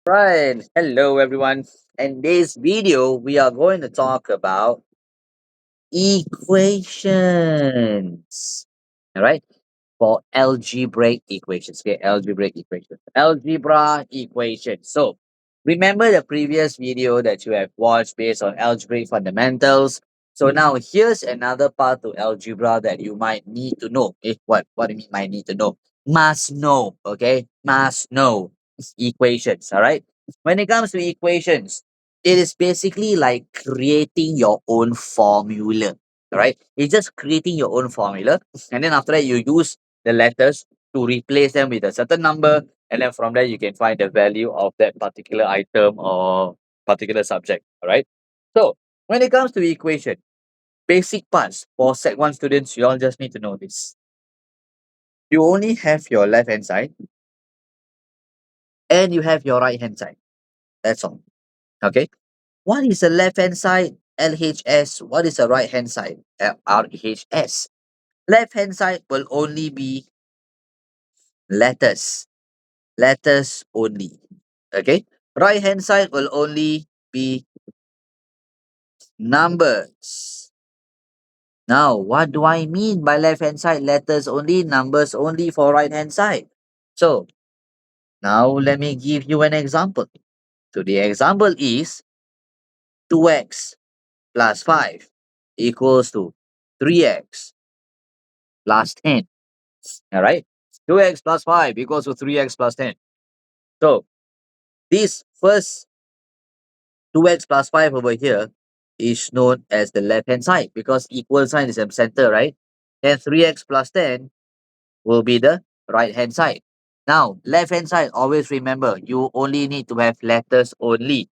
Right. Hello, everyone. In this video, we are going to talk about equations. All right. For algebraic equations. Okay. Algebraic equations. Algebra equations. So, remember the previous video that you have watched based on algebraic fundamentals. So, now here's another part to algebra that you might need to know. What do you mean might need to know? Must know. Okay. Must know equations. All right. When it comes to equations, it is basically like creating your own formula. All right. It's just creating your own formula. And then after that, you use the letters to replace them with a certain number. And then from there, you can find the value of that particular item or particular subject. All right. So when it comes to equation, basic parts for Sec 1 students, you all just need to know this. You only have your left hand side and you have your right hand side. That's all. Okay. What is the left hand side? LHS. What is the right hand side? RHS. Left hand side will only be letters. Letters only. Okay. Right hand side will only be numbers. Now, what do I mean by left hand side? Letters only, numbers only for right hand side. So, now let me give you an example. So, the example is 2x plus 5 equals to 3x plus 10. All right. 2x plus 5 equals to 3x plus 10. So, this first 2x plus 5 over here is known as the left hand side because equal sign is in center, right? Then 3x plus 10 will be the right hand side. Now, left hand side, always remember, you only need to have letters only.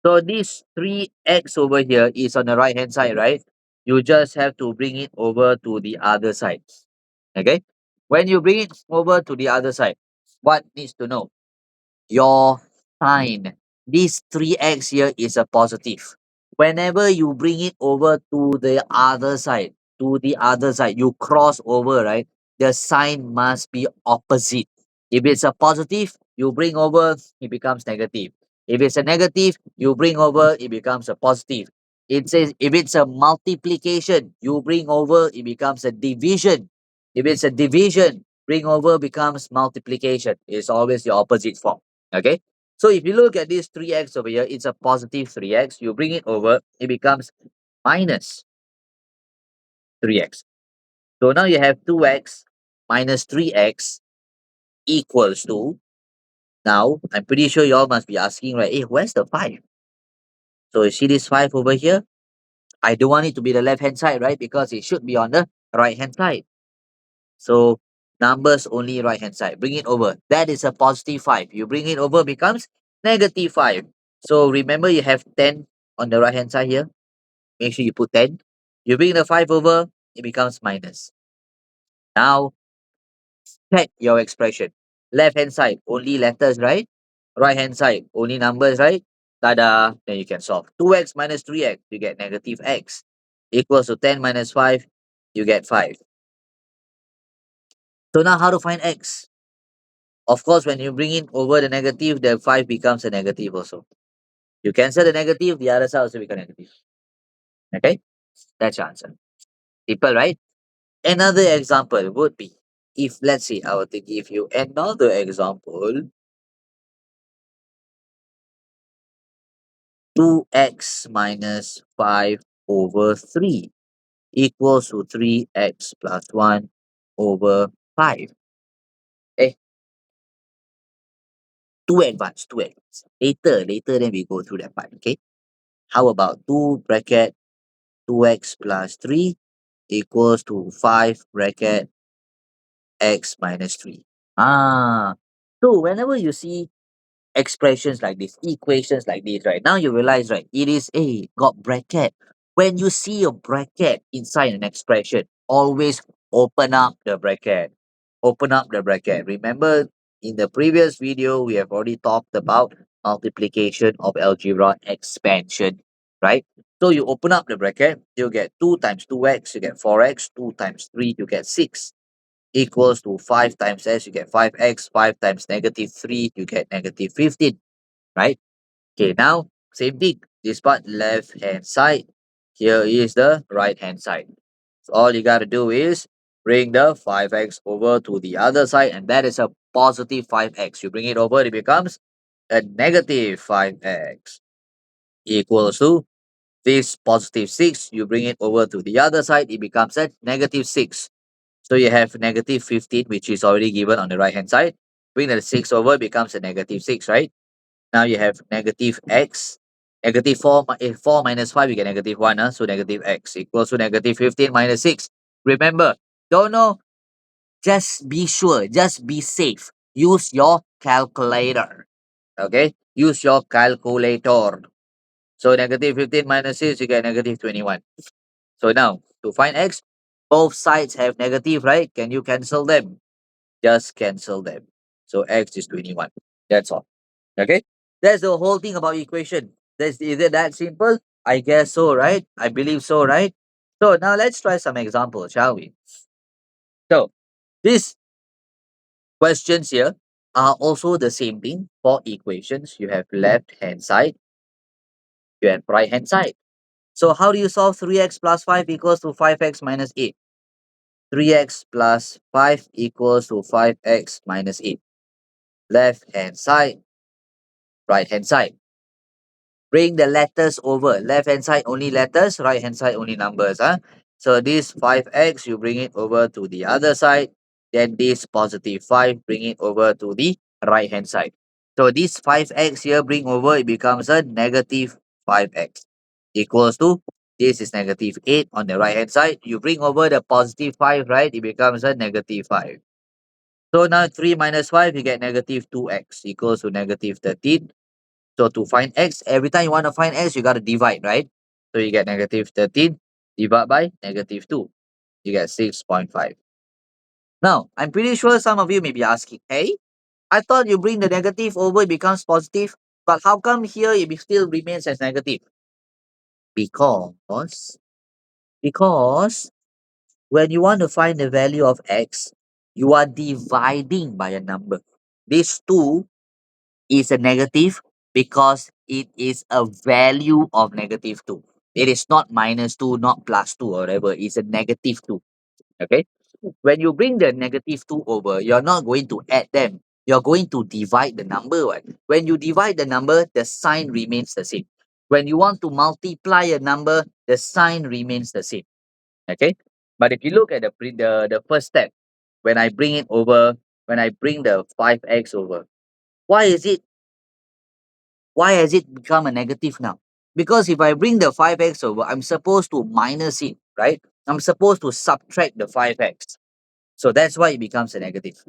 So this 3x over here is on the right hand side, right? You just have to bring it over to the other side. Okay? When you bring it over to the other side, what needs to know? Your sign. This 3x here is a positive. Whenever you bring it over to the other side, you cross over, right? The sign must be opposite. If it's a positive, you bring over, it becomes negative. If it's a negative, you bring over, it becomes a positive. It says if it's a multiplication, you bring over, it becomes a division. If it's a division, bring over becomes multiplication. It's always the opposite form. Okay. So if you look at this 3x over here, it's a positive 3x. You bring it over, it becomes minus 3x. So now you have 2x minus 3x equals to, now I'm pretty sure you all must be asking, right? Hey, where's the 5? So you see this 5 over here? I don't want it to be the left hand side, right? Because it should be on the right hand side. So numbers only right hand side. Bring it over. That is a positive 5. You bring it over becomes negative 5. So remember you have 10 on the right hand side here. Make sure you put 10. You bring the 5 over, it becomes minus. Now check your expression. Left hand side only letters, right? Right hand side only numbers, right? Tada. Then you can solve. 2x minus 3x, you get negative x. Equals to 10 minus 5, you get 5. So now how to find x? Of course, when you bring in over the negative, the 5 becomes a negative also. You cancel the negative, the other side also becomes negative. Okay? That's your answer. Simple, right? Another example would be, if let's say I were to give you another example, 2x minus 5 over 3 equals to 3x plus 1 over 5. Eh, too advanced, too advanced. Later, then we go through that part, okay? How about 2 bracket 2x plus 3 equals to 5 bracket x minus 3. So whenever you see expressions like this, equations like this, right? Now you realize, right? It is a got bracket. When you see a bracket inside an expression, always open up the bracket. Open up the bracket. Remember, in the previous video, we have already talked about multiplication of algebra expansion, right? So you open up the bracket, you get 2 times 2x, you get 4x, 2 times 3, you get 6 equals to 5 times s, you get 5x, 5 times negative 3, you get negative 15. right? Okay, now same thing. This part left hand side. Here is the right hand side. So all you gotta do is bring the 5x over to the other side, and that is a positive 5x. You bring it over, it becomes a negative 5x equals to this positive 6. You bring it over to the other side, it becomes a negative 6. So you have negative 15, which is already given on the right hand side. Bring the 6 over, becomes a negative 6, right? Now you have negative x. Negative 4, 4 minus 5, you get negative 1. So negative x equals to negative 15 minus 6. Remember, don't know, just be sure, just be safe. Use your calculator. Okay? Use your calculator. So negative 15 minus 6, you get negative 21. So now, to find x, both sides have negative, right? Can you cancel them? Just cancel them. So x is 21. That's all. Okay? That's the whole thing about equation. Is it that simple? I guess so, right? I believe so, right? So now let's try some examples, shall we? So these questions here are also the same thing for equations. You have left hand side, you have right hand side. So how do you solve 3x plus 5 equals to 5x minus 8? 3x plus 5 equals to 5x minus 8. Left hand side, right hand side. Bring the letters over. Left hand side only letters, right hand side only numbers. So this 5x, you bring it over to the other side. Then this positive 5, bring it over to the right hand side. So this 5x here bring over, it becomes a negative 5x equals to, this is negative 8 on the right hand side. You bring over the positive 5, right? It becomes a negative 5. So now 3 minus 5, you get negative 2x equals to negative 13. So to find x, every time you want to find x, you got to divide, right? So you get negative 13 divided by negative 2. You get 6.5. Now, I'm pretty sure some of you may be asking, hey, I thought you bring the negative over, it becomes positive, but how come here it still remains as negative? Because, because when you want to find the value of x, you are dividing by a number. This 2 is a negative because it is a value of negative 2. It is not minus 2, not plus 2 or whatever. It's a negative 2. Okay. When you bring the negative 2 over, you're not going to add them. You're going to divide the number. Right? When you divide the number, the sign remains the same. When you want to multiply a number, the sign remains the same. Okay. But if you look at the first step, when I bring it over, when I bring the 5x over, why is it why has it become a negative now? Because if I bring the 5x over, I'm supposed to minus it, right? I'm supposed to subtract the 5x. So that's why it becomes a negative.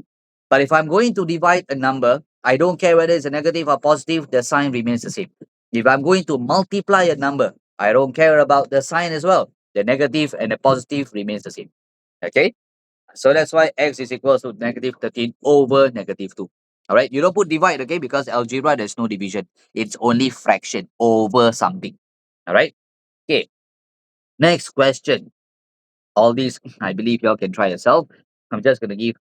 But if I'm going to divide a number, I don't care whether it's a negative or positive, the sign remains the same. If I'm going to multiply a number, I don't care about the sign as well. The negative and the positive remains the same. Okay? So that's why x is equal to negative 13 over negative 2. All right. You don't put divide, okay? Because algebra, there's no division. It's only fraction over something. All right. Okay. Next question. All these, I believe y'all can try yourself. I'm just going to give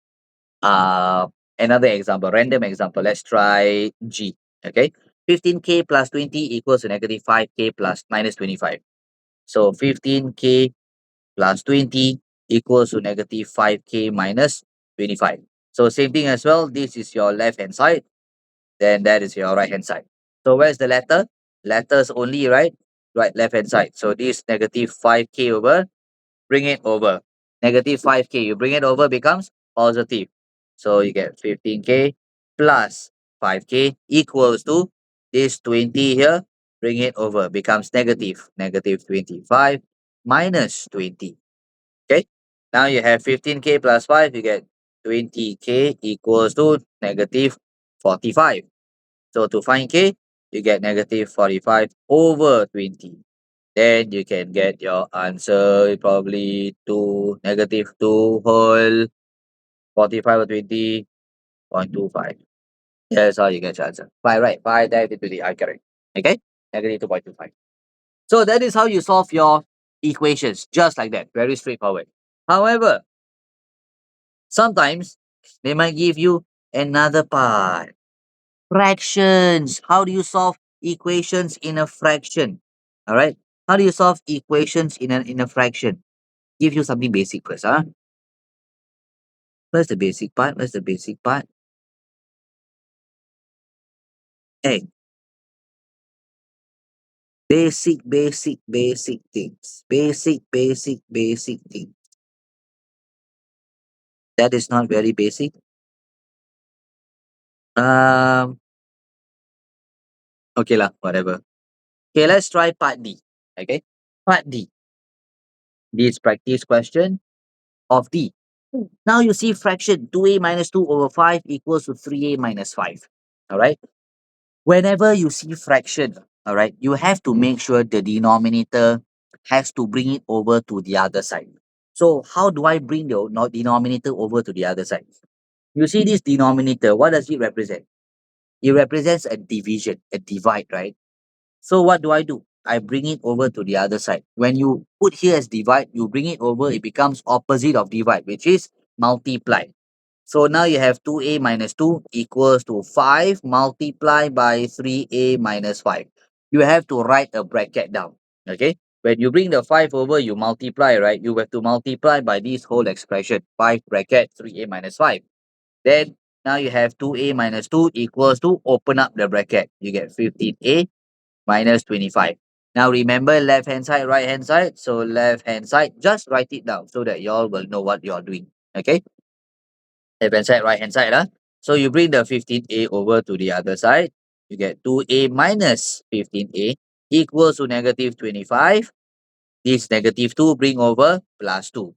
another example, random example. Let's try G. Okay. 15k plus 20 equals to negative 5k plus minus 25. So 15k plus 20 equals to negative 5k minus 25. So same thing as well. This is your left hand side. Then that is your right hand side. So where's the letter? Letters only, right? Right, left hand side. So this negative 5k over, bring it over. Negative 5k, you bring it over, becomes positive. So you get 15k plus 5k equals to this 20 here, bring it over, becomes negative. Negative 25 minus 20. Okay. Now you have 15k plus 5, you get 20k equals to negative 45. So to find k, you get negative 45 over 20. Then you can get your answer probably 2 negative 2 whole 45 over 20.25. That's how you get your answer. 5, right? 5 divided to the I correct. Okay? Negative 2.25. So that is how you solve your equations. Just like that. Very straightforward. However, sometimes they might give you another part. Fractions. How do you solve equations in a fraction? All right. How do you solve equations in a fraction? Give you something basic first, huh? Where's the basic part? Where's the basic part? Hey, basic things. Basic things. That is not very basic. Um, okay lah, whatever. Okay, let's try part D. Okay, part D. This practice question of D. Now you see fraction 2a minus 2 over 5 equals to 3a minus 5. All right. Whenever you see fraction, all right, you have to make sure the denominator has to bring it over to the other side. So how do I bring the denominator over to the other side? You see this denominator, what does it represent? It represents a division, a divide, right? So what do? I bring it over to the other side. When you put here as divide, you bring it over, it becomes opposite of divide, which is multiply. So now you have 2a minus 2 equals to 5 multiplied by 3a minus 5. You have to write a bracket down. Okay. When you bring the 5 over, you multiply, right? You have to multiply by this whole expression. 5 bracket 3a minus 5. Then now you have 2a minus 2 equals to open up the bracket. You get 15a minus 25. Now remember left hand side, right hand side. So left hand side, just write it down so that y'all will know what you're doing. Okay. Left hand side, right hand side. So you bring the 15a over to the other side. You get 2a minus 15a equals to negative 25. This negative 2 bring over plus 2.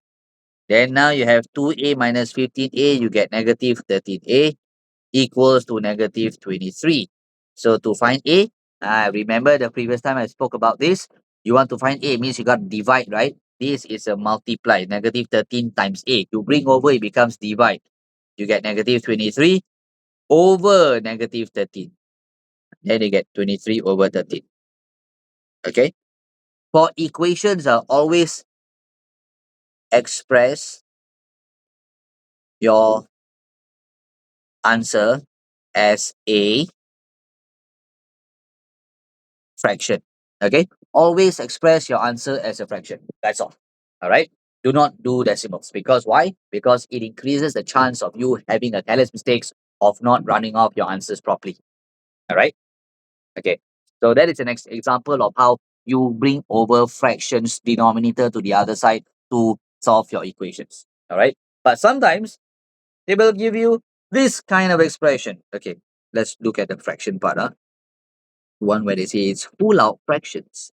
Then now you have 2a minus 15a, you get negative 13a equals to negative 23. So to find a, remember the previous time I spoke about this, you want to find a means you got to divide, right? This is a multiply, negative 13 times a. You bring over, it becomes divide. You get negative 23 over negative 13. Then you get 23 over 13. Okay? For equations, always express your answer as a fraction. Okay? Always express your answer as a fraction. That's all. All right? Do not do decimals. Because why? Because it increases the chance of you having a careless mistakes of not running off your answers properly. All right? Okay. So that is the next example of how you bring over fractions denominator to the other side to solve your equations. All right. But sometimes they will give you this kind of expression. Okay. Let's look at the fraction part. One where they say it's full out fractions.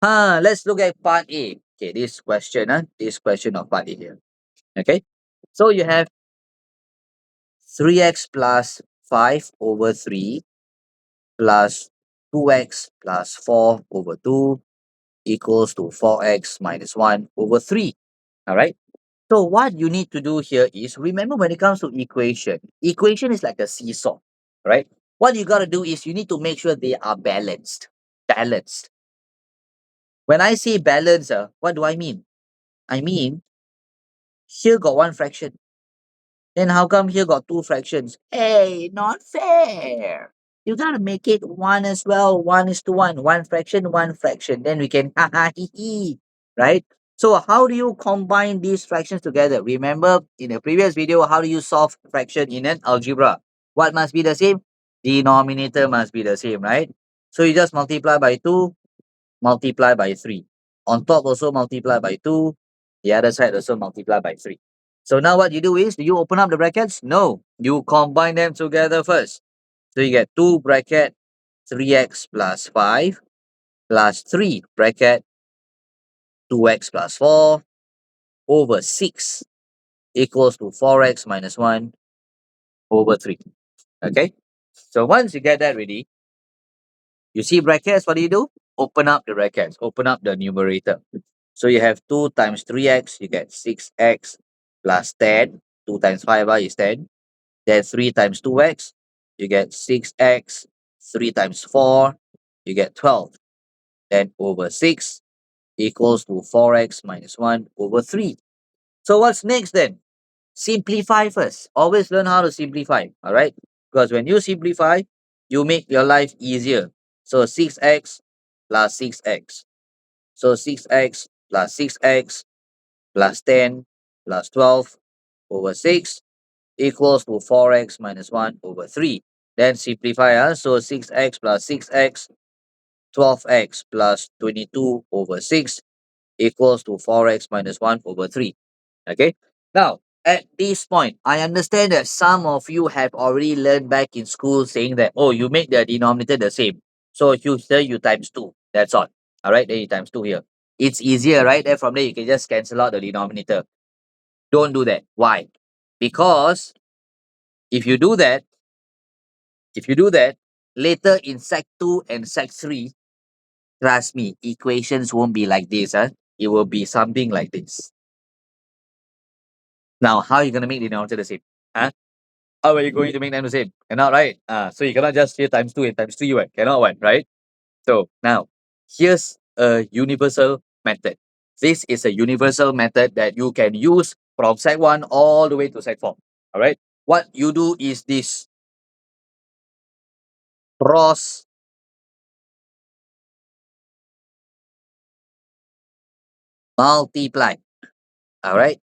Let's look at part A. Okay, this question of part A here. Okay. So you have 3x plus 5 over 3 plus 2x plus 4 over 2 equals to 4x minus 1 over 3. All right. So what you need to do here is, remember when it comes to equation is like a seesaw, right? What you got to do is you need to make sure they are balanced. Balanced. When I say balance, what do I mean? I mean, here got one fraction. Then how come here got two fractions? Hey, not fair. You gotta make it one as well. One is to one. One fraction, one fraction. Then we can ha ha he he. Right? So how do you combine these fractions together? Remember in the previous video, how do you solve fraction in an algebra? What must be the same? Denominator must be the same, right? So you just multiply by 2, multiply by 3. On top also multiply by 2. The other side also multiply by 3. So now what you do is, do you open up the brackets? No. You combine them together first. So you get 2 bracket 3x plus 5 plus 3 bracket 2x plus 4 over 6 equals to 4x minus 1 over 3. Okay? So once you get that ready, you see brackets, what do? Open up the brackets. Open up the numerator. So you have 2 times 3x, you get 6x plus 10. 2 times 5 is 10. Then 3 times 2x, you get 6x. 3 times 4, you get 12. Then over 6 equals to 4x minus 1 over 3. So what's next then? Simplify first. Always learn how to simplify. All right? Because when you simplify, you make your life easier. So 6x plus 6x. So 6x plus 6x plus 10 plus 12 over 6 equals to 4x minus 1 over 3. Then simplify us. So 6x plus 6x, 12x plus 22 over 6 equals to 4x minus 1 over 3. Okay. Now, at this point, I understand that some of you have already learned back in school saying that, oh, you make the denominator the same. So you times 2. That's all. All right. Then you times 2 here. It's easier, right? Then from there, you can just cancel out the denominator. Don't do that. Why? Because if you do that, if you do that, later in Sec 2 and Sec 3, trust me, equations won't be like this. Huh? It will be something like this. Now, how are you going to make the denominator the same? Huh? How are you going to make them the same? Cannot, right? So you cannot just here times 2 and times 3, right? Cannot, one, right? So now, here's a universal method. This is a universal method that you can use from Sec 1 all the way to Sec 4. All right? What you do is this. Cross multiply. All right?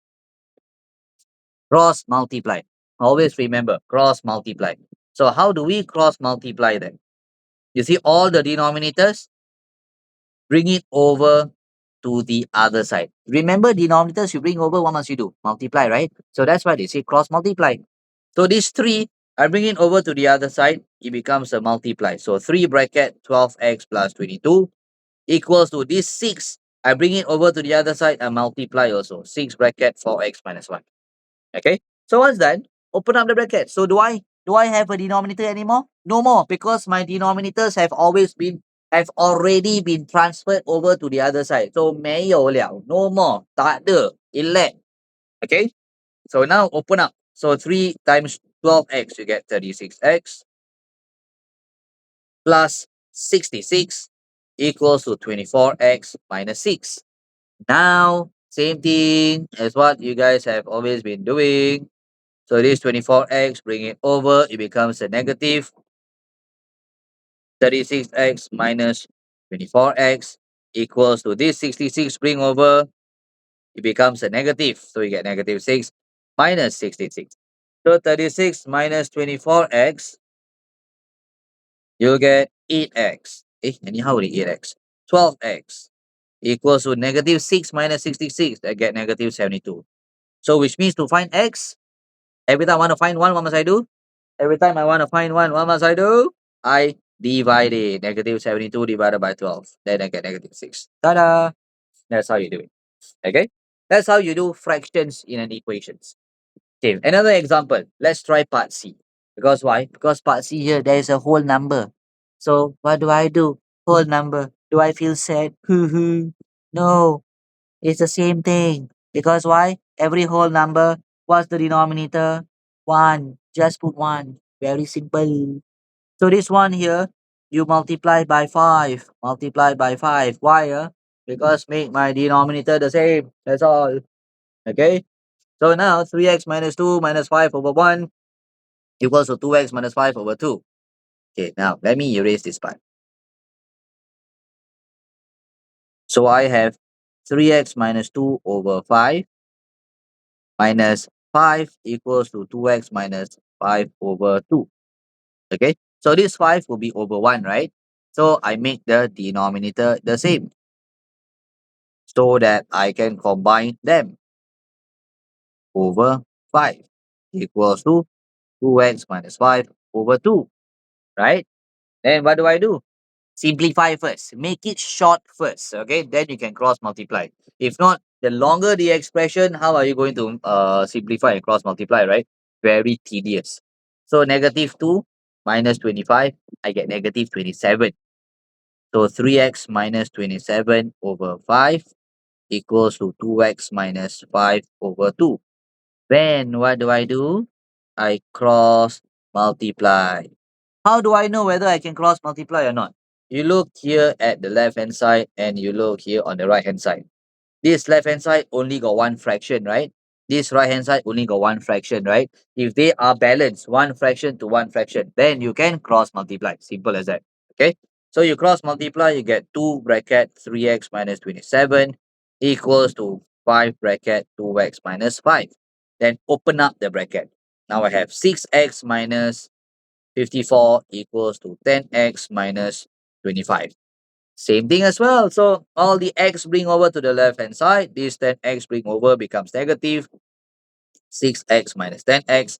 Cross multiply. Always remember, cross multiply. So how do we cross multiply them? You see all the denominators, bring it over to the other side. Remember denominators you bring over, what must you do? Multiply, right? So that's why they say cross multiply. So this 3, I bring it over to the other side, it becomes a multiply. So 3 bracket 12x plus 22 equals to this 6. I bring it over to the other side and multiply also. 6 bracket 4x minus 1. Okay. So once done, open up the bracket. So do I have a denominator anymore? No more, because my denominators have already been transferred over to the other side. So 没有了, no more, tak ada, elect. Okay. So now open up. So 3 times 12x, you get 36x plus 66 equals to 24x minus 6. Now, same thing as what you guys have always been doing. So this 24x, bring it over, it becomes a negative 36x minus 24x equals to this 66, bring over, it becomes a negative. So you get negative 6 minus 66. So 36 minus 24x, you'll get 8x. Anyhow, the 8x. 12x equals to negative 6 minus 66, I get negative 72. So which means to find x, every time I want to find 1, what must I do? Every time I want to find 1, what must I do? I divide it. Negative 72 divided by 12. Then I get negative 6. Ta-da! That's how you do it. Okay? That's how you do fractions in an equations. Okay, another example. Let's try part C. Because why? Because part C here, there is a whole number. So what do I do? Whole number. Do I feel sad? No. It's the same thing. Because why? Every whole number, what's the denominator? 1. Just put 1. Very simple. So this one here, you multiply by 5. Multiply by 5. Why? Because make my denominator the same. That's all. Okay? So now 3x minus 2 minus 5 over 1 equals to 2x minus 5 over 2. Okay, now let me erase this part. So I have 3x minus 2 over 5 minus 5 equals to 2x minus 5 over 2. Okay, so this 5 will be over 1, right? So I make the denominator the same so that I can combine them. Over 5 equals to 2x minus 5 over 2, right? Then what do? Simplify first. Make it short first, okay? Then you can cross multiply. If not, the longer the expression, how are you going to simplify and cross multiply, right? Very tedious. So negative 2 minus 25, I get negative 27. So 3x minus 27 over 5 equals to 2x minus 5 over 2. Then what do? I cross multiply. How do I know whether I can cross multiply or not? You look here at the left hand side and you look here on the right hand side. This left hand side only got one fraction, right? this right hand side only got one fraction, right? If they are balanced, one fraction to one fraction, then you can cross multiply. Simple as that. Okay. So you cross multiply, you get 2 bracket 3x minus 27 equals to 5 bracket 2x minus 5. Then open up the bracket. Now I have 6x minus 54 equals to 10x minus 25. Same thing as well. So all the x bring over to the left hand side. This 10x bring over becomes negative. 6x minus 10x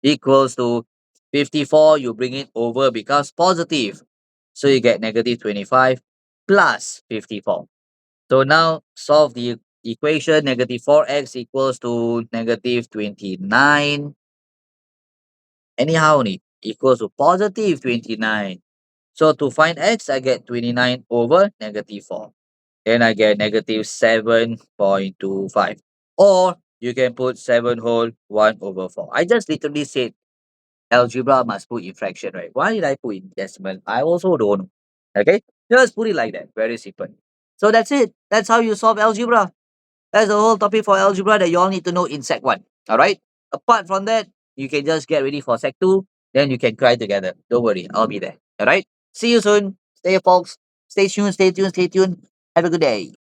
equals to 54. You bring it over becomes positive. So you get negative 25 plus 54. So now solve the equation. Negative 4x equals to negative 29. Anyhow, only equals to positive 29. So to find x, I get 29 over negative 4. Then I get negative 7.25. Or you can put 7 whole 1 over 4. I just literally said algebra must put in fraction, right? Why did I put in decimal? I also don't know. Okay? Just put it like that. Very simple. So that's it. That's how you solve algebra. That's the whole topic for algebra that you all need to know in Sec 1. Alright? Apart from that, you can just get ready for Sec 2. Then you can cry together. Don't worry. I'll be there. Alright? See you soon. Stay folks. Stay tuned, stay tuned, stay tuned. Have a good day.